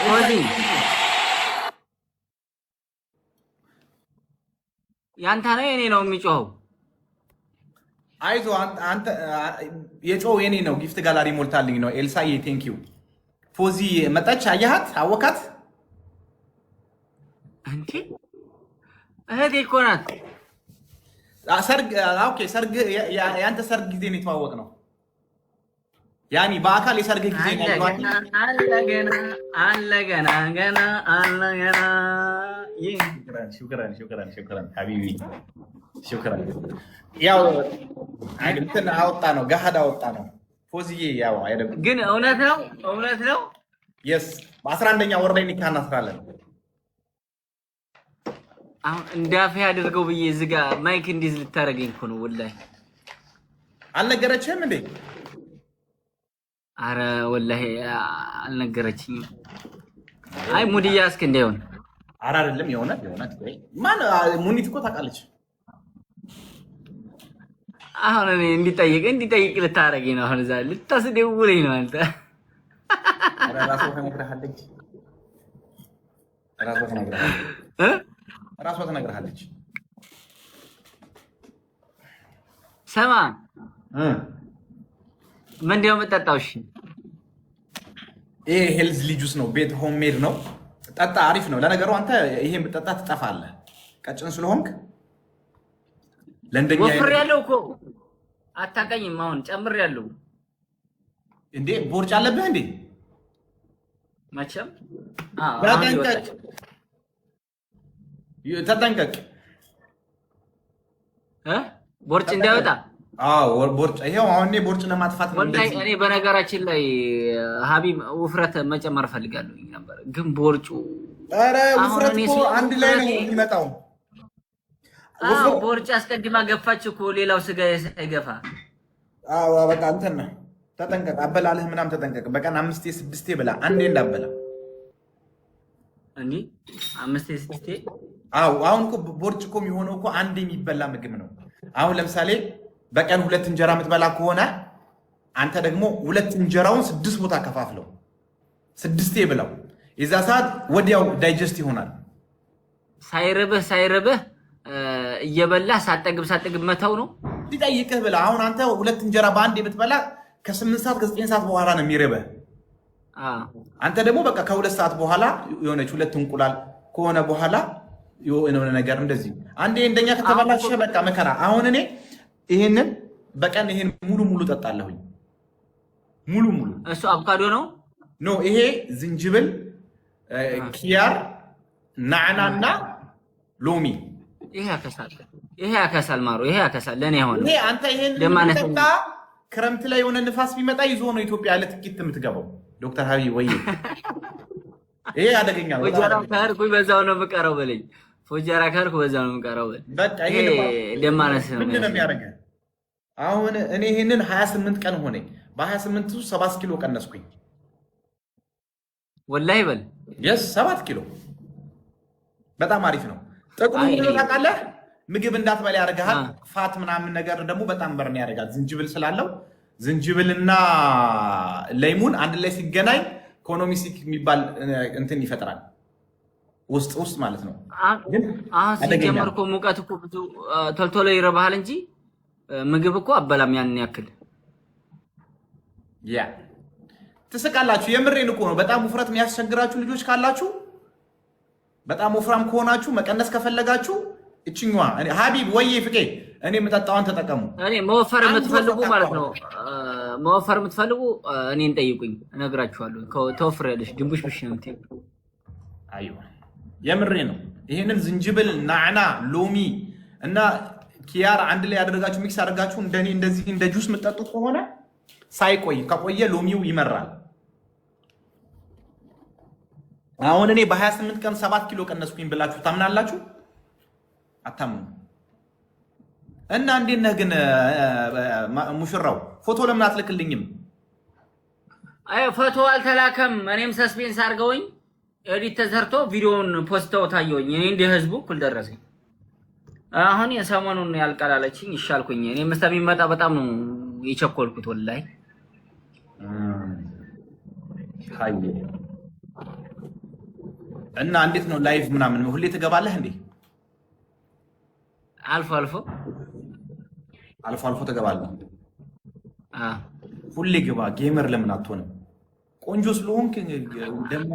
ፎዚ ያንተ ነው የኔ ነው የሚጮኸው? አይዞ አንተ የጮኸው የኔ ነው። ጊፍት ጋላሪ ሞልታልኝ ነው። ኤልሳዬ ቴንክ ዩ። ፎዚ መጣች። አያሃት? አወካት? እንዴ እህቴ እኮ ናት። ሰርግ ኦኬ። ሰርግ ያንተ ሰርግ ጊዜ ነው የተዋወቅነው። ያኒ በአካል የሰርግ ጊዜ ነው ያለው። አለ ገና ሽክራን ሀቢቢ ሽክራን። ያው እንትን አወጣ ነው ገሃድ አወጣ ነው ፎዚዬ። ያው አይደለም ግን እውነት ነው። የስ በ11ኛ ወር ላይ ኒካህ እናስራለን። አሁን እንዳፈ ያደርገው ብዬ ዝጋ ማይክ እንዲዝ ልታረገኝ እኮ ነው ወላሂ። አልነገረችህም እንዴ? አረ ወላሂ አልነገረችኝም። አይ ሙድያ እስኪ እንዳይሆን። አረ አይደለም የሆነ ማን ሙኒት እኮ ታውቃለች። አሁን እኔ እንዲጠይቅ ልታረገኝ ነው። አሁን እዛ ልታስደውለኝ ነው አንተ። አረ ራሷ ተነግረሃለች ራሷ ተነግረሃለች። ሰማ ምንድነው የምጠጣው? እሺ ይሄ ሄልዝ ጁስ ነው። ቤት ሆም ሜድ ነው። ጠጣ፣ አሪፍ ነው። ለነገሩ አንተ ይሄን ብጠጣ ትጠፋለህ፣ ቀጭን ስለሆንክ። ለእንደኛ ወፍር ያለው እኮ አታውቀኝም። አሁን ጨምር ያለው እንዴ ቦርጭ አለብህ እንዴ? መቼም ተጠንቀቅ ቦርጭ እንዳይወጣ። ቦርጭ ይሄው አሁን እኔ ቦርጭ ለማጥፋት ነው። እኔ በነገራችን ላይ ሀቢብ ውፍረት መጨመር ፈልጋለሁ ነበር፣ ግን ቦርጩ ኧረ ውፍረት እኮ አንድ ላይ ነው የሚመጣው። ቦርጭ አስቀድማ ገፋች እኮ ሌላው ስጋ ሳይገፋ። በቃ እንትን ነው። ተጠንቀቅ፣ አበላልህ ምናምን ተጠንቀቅ። በቀን 5 6 ብላ፣ አንዴ እንዳበላ እንዴ 5 6። አሁን እኮ ቦርጭ እኮ የሚሆነው እኮ አንዴ የሚበላ ምግብ ነው። አሁን ለምሳሌ በቀን 2 እንጀራ የምትበላ ከሆነ አንተ ደግሞ 2 እንጀራውን 6 ቦታ ከፋፍለው 6 ብለው፣ የዛ ሰዓት ወዲያው ዳይጀስት ይሆናል። ሳይርብህ እየበላህ ሳጠግብ መተው ነው ሊጠይቅህ ብላ። አሁን አንተ 2 እንጀራ በአንድ የምትበላ ከ8 ሰዓት ከ9 ሰዓት በኋላ ነው የሚርብህ። አንተ ደግሞ በቃ ከ2 ሰዓት በኋላ የሆነች 2 እንቁላል ከሆነ በኋላ የሆነ ነገር እንደዚህ አንዴ እንደኛ ከተበላሸ በቃ መከራ። አሁን እኔ ይሄንን በቀን ይሄን ሙሉ ጠጣለሁኝ። ሙሉ እሱ አቮካዶ ነው ኖ፣ ይሄ ዝንጅብል፣ ኪያር፣ ናዕናና ሎሚ። ይሄ ያከሳል ማሩ፣ ይሄ ያከሳል። ለኔ ሆነ ይሄ አንተ ይሄን ጠጣ። ክረምት ላይ የሆነ ንፋስ ቢመጣ ይዞ ነው ኢትዮጵያ ያለ ትኪት የምትገባው። ዶክተር ሀቢብ ወይ ይሄ አደገኛ ነው። ፎጀራ ካርኩ በዛው ነው የምቀረው በለኝ። ፎጀራ ካርኩ በዛው ነው የምቀረው በለኝ። በቃ ይሄ ደማነስ ነው። ምንድን ነው የሚያደርገው? አሁን እኔ ይሄንን 28 ቀን ሆነኝ። በ28 ውስጥ 7 ኪሎ ቀነስኩኝ። ወላሂ በል የስ 7 ኪሎ በጣም አሪፍ ነው። ጥቅሙ ምንድነው ታውቃለህ? ምግብ እንዳትበላ ያደርግሃል። ፋት ምናምን ነገር ደግሞ በጣም በርን ያደርጋል። ዝንጅብል ስላለው ዝንጅብልና ለይሙን አንድ ላይ ሲገናኝ ኢኮኖሚስቲክ የሚባል እንትን ይፈጥራል ውስጥ ማለት ነው። አሁን ሲጀመር እኮ ሙቀት እኮ ብዙ ቶልቶሎ ይረባሃል እንጂ ምግብ እኮ አበላም ያን ያክል። ያ ትስቃላችሁ። የምሬን እኮ ነው። በጣም ውፍረት የሚያስቸግራችሁ ልጆች ካላችሁ፣ በጣም ወፍራም ከሆናችሁ፣ መቀነስ ከፈለጋችሁ እችኛዋ ሀቢብ ወይ ፍቄ እኔ የምጠጣዋን ተጠቀሙ። እኔ መወፈር የምትፈልጉ ማለት ነው መወፈር የምትፈልጉ እኔን ጠይቁኝ፣ እነግራችኋለሁ። ተወፍሪያለሽ ድንቡሽ ብሽ ነው የምትይው። አይዋ የምሬ ነው። ይሄንን ዝንጅብል፣ ናዕና፣ ሎሚ እና ኪያር አንድ ላይ ያደረጋችሁ ሚክስ አድርጋችሁ እንደኔ እንደዚህ እንደ ጁስ የምትጠጡት ከሆነ ሳይቆይ ከቆየ ሎሚው ይመራል። አሁን እኔ በ28 ቀን 7 ኪሎ ቀነስኩኝ ብላችሁ ታምናላችሁ? አታምኑ። እና እንዴት ነህ ግን ሙሽራው? ፎቶ ለምን አትልክልኝም? አይ ፎቶ አልተላከም። እኔም ሰስፔንስ አድርገውኝ ኤዲት ተሰርቶ ቪዲዮውን ፖስተው ታየውኝ። እኔ እንደ ህዝቡ እኩል ደረሰኝ። አሁን የሰሞኑን ያልቀላለችኝ ይሻልኩኝ። እኔ መስታሚመጣ በጣም ነው የቸኮልኩት ወላሂ። እና እንዴት ነው ላይቭ ምናምን ሁሌ ትገባለህ እንዴ? አልፎ አልፎ ትገባለህ? ሁሌ ግባ። ጌመር ለምን አትሆንም? ቆንጆ ስለሆንክ ደግሞ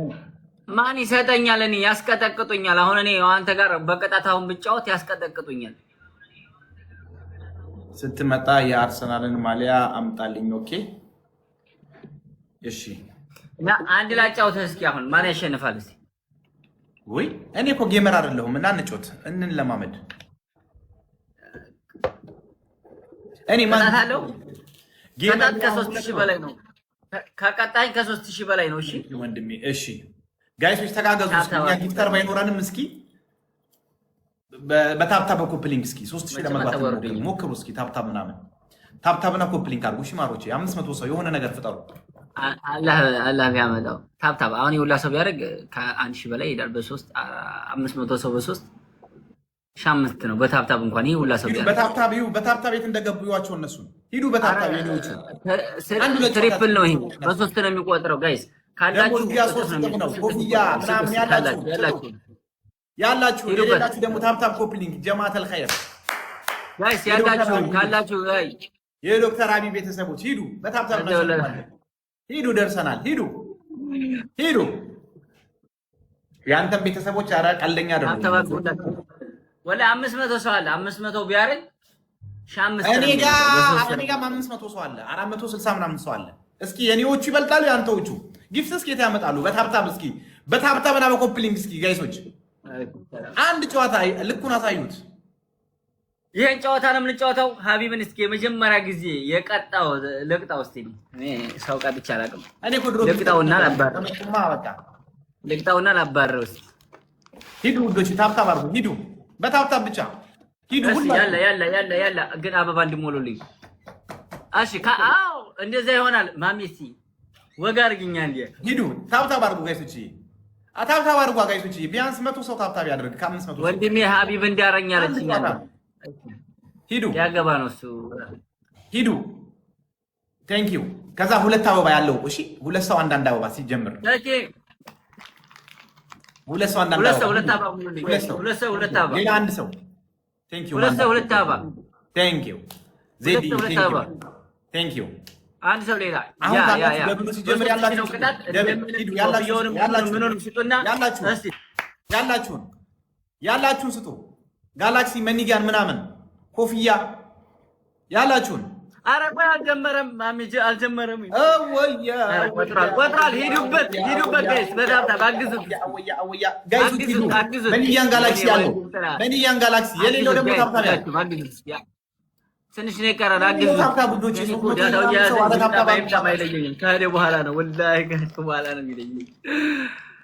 ማን ይሰጠኛል? እኔ ያስቀጠቅጡኛል። አሁን እኔ አንተ ጋር በቅጣት አሁን ብጫወት ያስቀጠቅጡኛል። ስትመጣ የአርሰናልን ማሊያ አምጣልኝ። ኦኬ እሺ። እና አንድ ላጫውተህ እስኪ። አሁን ማን ያሸንፋል እስኪ? ወይ እኔ እኮ ጌመር አይደለሁም እና እንጮት እንለማመድ። እኔ ማን አለው? ከጣት ከ3000 በላይ ነው። ከቀጣይ ከ3000 በላይ ነው። እሺ ወንድሜ እሺ። ጋይሶች ተጋገዙ። እኛ ጊፍተር ባይኖረንም እስኪ በታፕታፕ ኮፕሊንግ እስኪ 3000 ለመግባት ሞክሩ እስኪ። ታፕታፕ ምናምን ታፕታፕና ኮፕሊንግ አድርጉ። እሺ ማሮቼ 500 ሰው የሆነ ነገር ፍጠሩ። አላህ ቢያመጣው ታፕታፕ አሁን የሁላ ሰው ቢያደርግ ከ1000 በላይ ይሄዳል። በ3 500 ሰው በ3 5 ነው። በታፕታፕ እንኳን ይሄ ሁላ ሰው ቢያደርግ በታፕታፕ ቤት እንደገቡ ይዋቸው እነሱ ሂዱ። በታፕታፕ የኔዎቹ ትሪፕል ነው። ይሄ በ3 ነው የሚቆጥረው ጋይስ። ካላችሁ ነው ኮፍያ ምናምን ያላችሁ የሌላችሁ ደግሞ ታፕታፕ ኮፕሊንግ ጀማዓተል ኸይር ጋይስ ያላችሁ ካላችሁ ጋይ የዶክተር አብይ ቤተሰቦች ሂዱ። በታፕታፕ ነው ሂዱ። ደርሰናል። ሂዱ። ያንተም ቤተሰቦች ኧረ ቀልደኛ አይደሉም። ወላ 500 ሰው አለ። 500 ቢያረግ 500 እኔ ጋር 500 ሰው አለ። 460 ምናምን ሰው አለ። እስኪ የኔዎቹ ይበልጣሉ ያንተዎቹ። ጊፍት እስኪ ያመጣሉ። በታፕታፕ እስኪ በታፕታፕና በኮፕሊንግ እስኪ ጋይሶች አንድ ጨዋታ ልኩን አሳዩት። ይሄን ጨዋታ ነው የምንጫወተው። ሀቢብን እስኪ የመጀመሪያ ጊዜ የቀጣው ልቅጣው እስቲ እኔ ሰው ቀጥቼ አላውቅም። እኔ እኮ ድሮ ልቅጣውና ላባረው እስቲ። ሂዱ ውዶች፣ ታፕታፕ አድርጉ። ሂዱ በታፕታፕ ብቻ ሂዱ። ሁሉ ያላ ግን አበባ እንዲሞሉልኝ። እሺ አዎ እንደዛ ይሆናል። ማሚ እስቲ ወጋ አድርግኛል። ሂዱ ታፕታፕ አድርጉ ጋይሶች፣ ታፕታፕ አድርጉ ጋይሶች። ቢያንስ 100 ሰው ታፕታፕ ያድርግ። ከ500 ወንድሜ ሀቢብ እንዲያረኛ አለችኛል። ሂዱ ያገባ ነው እሱ። ሂዱ ቴንክ ዩ። ከዛ 2 አበባ ያለው እሺ፣ 2 ሰው አንዳንድ አበባ ሲጀምር ኦኬ። 2 ሰው አንዳንድ አበባ 2 አበባ ሌላ አንድ ሰው ቴንክ ዩ። 2 አበባ ቴንክ ዩ ዜዲ ቴንክ ዩ። አንድ ሰው ሌላ ያ ደብሉ ሲጀምር ያላችሁ ሂዱ። ያላችሁን ስጡ። ጋላክሲ መኒጋን ምናምን ኮፍያ ያላችሁን። ኧረ ቆይ አልጀመረም። ማሚጂ አልጀመረም። ወያ ቆጥሯል። ሂዱበት ጋይስ። በታፕታፕ አግዙት ጋይስ። መኒጋን ጋላክሲ ያለው መኒጋን ጋላክሲ የሌለው ደግሞ ታፕታፕ ያለው ትንሽ ነው የቀረን። አግዙት ታፕታፕ ቡዶች ከሄደ በኋላ ነው ወላሂ ከሄደ በኋላ ነው የሚለኝ